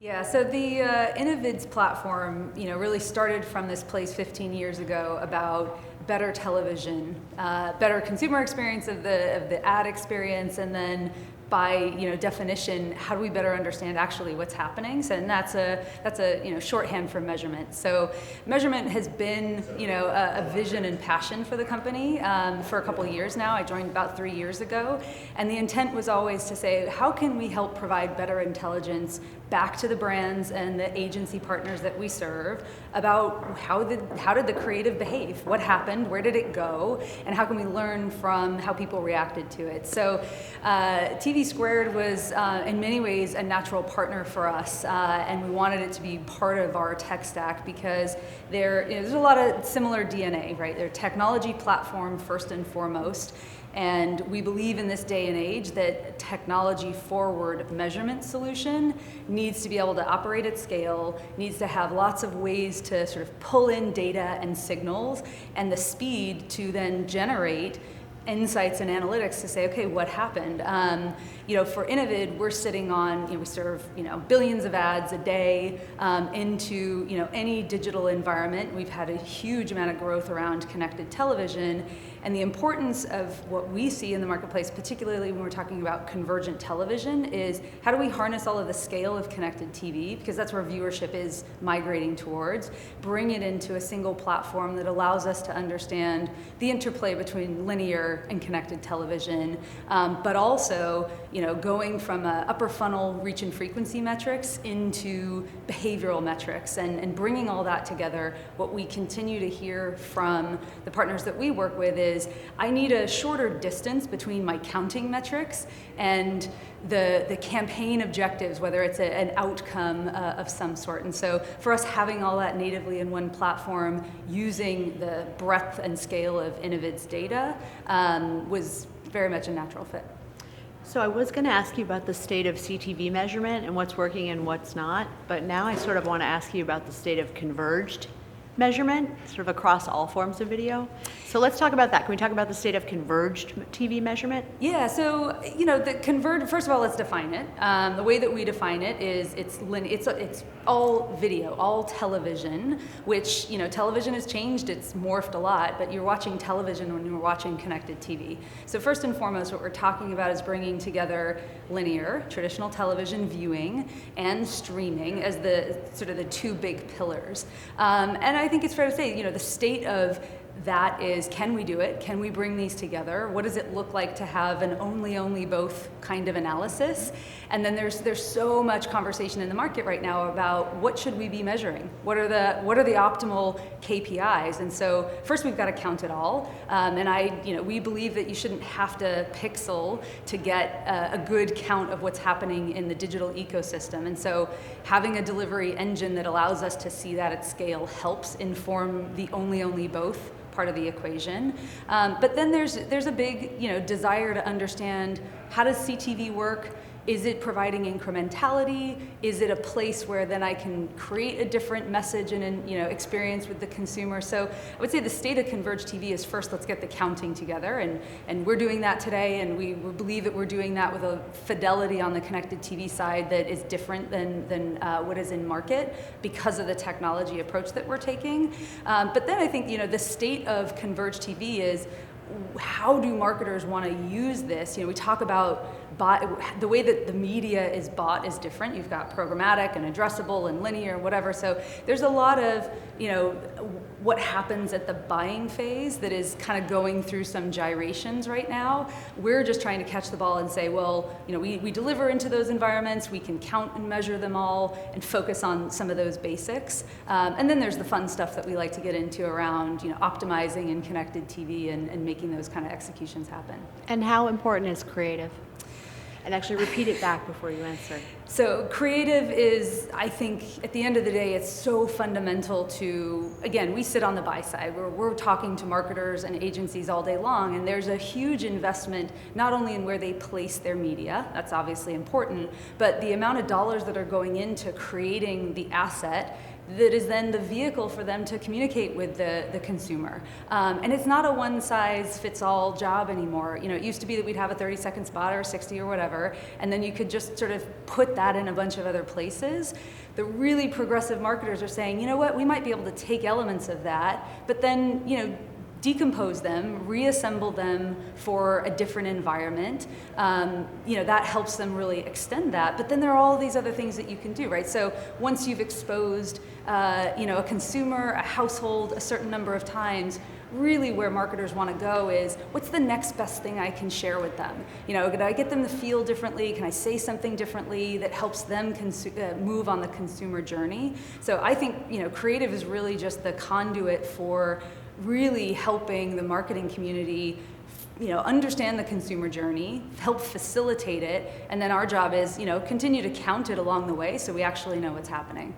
Yeah, so the Innovid's platform, really started from this place 15 years ago about better television, better consumer experience of the ad experience, and then by definition, how do we better understand actually what's happening? So, and that's a shorthand for measurement. So measurement has been a vision and passion for the company for a couple of years now. I joined about 3 years ago, and the intent was always to say, how can we help provide better intelligence back to the brands and the agency partners that we serve about how did the creative behave? What happened? Where did it go? And how can we learn from how people reacted to it? So TV Squared was in many ways a natural partner for us, and we wanted it to be part of our tech stack because there's a lot of similar DNA, right? They're a technology platform first and foremost. And we believe in this day and age that technology forward measurement solution needs to be able to operate at scale, needs to have lots of ways to sort of pull in data and signals and the speed to then generate insights and analytics to say, okay, what happened? For Innovid, we're sitting on, we serve, billions of ads a day into, any digital environment. We've had a huge amount of growth around connected television. And the importance of what we see in the marketplace, particularly when we're talking about convergent television, is how do we harness all of the scale of connected TV, because that's where viewership is migrating towards, bring it into a single platform that allows us to understand the interplay between linear and connected television, but also, going from upper funnel reach and frequency metrics into behavioral metrics and bringing all that together. What we continue to hear from the partners that we work with is, I need a shorter distance between my counting metrics and the campaign objectives, whether it's an outcome of some sort. And so for us, having all that natively in one platform, using the breadth and scale of Innovid's data was very much a natural fit. So I was going to ask you about the state of CTV measurement and what's working and what's not, but now I sort of want to ask you about the state of converged measurement, sort of across all forms of video. So let's talk about that. Can we talk about the state of converged TV measurement? Yeah, so, the converged, first of all, let's define it. The way that we define it is it's all video, all television, which, television has changed, it's morphed a lot, but you're watching television when you're watching connected TV. So first and foremost, what we're talking about is bringing together linear, traditional television viewing, and streaming as the sort of the two big pillars. And I think it's fair to say, the state of that is, can we do it? Can we bring these together? What does it look like to have an only both kind of analysis? And then there's so much conversation in the market right now about what should we be measuring? What are the optimal KPIs? And so first we've got to count it all. And we believe that you shouldn't have to pixel to get a good count of what's happening in the digital ecosystem. And so having a delivery engine that allows us to see that at scale helps inform the only both part of the equation. But then there's a big desire to understand, how does CTV work? Is it providing incrementality? Is it a place where then I can create a different message and an experience with the consumer? So I would say the state of converged TV is, first, let's get the counting together, and we're doing that today, and we believe that we're doing that with a fidelity on the connected TV side that is different than what is in market because of the technology approach that we're taking. But then I think the state of converged TV is, how do marketers want to use this? We talk about the way that the media is bought is different. You've got programmatic and addressable and linear and whatever. So there's a lot of, what happens at the buying phase that is kind of going through some gyrations right now. We're just trying to catch the ball and say, well, we deliver into those environments, we can count and measure them all and focus on some of those basics. And then there's the fun stuff that we like to get into around, optimizing and connected TV and making those kind of executions happen. And how important is creative? And actually repeat it back before you answer. So creative is, I think, at the end of the day, it's so fundamental to, again, we sit on the buy side. We're talking to marketers and agencies all day long, and there's a huge investment not only in where they place their media, that's obviously important, but the amount of dollars that are going into creating the asset that is then the vehicle for them to communicate with the consumer. And it's not a one-size-fits-all job anymore. It used to be that we'd have a 30-second spot or 60 or whatever, and then you could just sort of put that in a bunch of other places. The really progressive marketers are saying, you know what, we might be able to take elements of that, but then, you know, decompose them, reassemble them for a different environment. You know, that helps them really extend that. But then there are all these other things that you can do, right? So once you've exposed, you know, a consumer, a household, a certain number of times, really where marketers want to go is, what's the next best thing I can share with them? You know, can I get them to feel differently? Can I say something differently that helps them move on the consumer journey? So I think, you know, creative is really just the conduit for really helping the marketing community, you know, understand the consumer journey, help facilitate it, and then our job is, you know, continue to count it along the way so we actually know what's happening.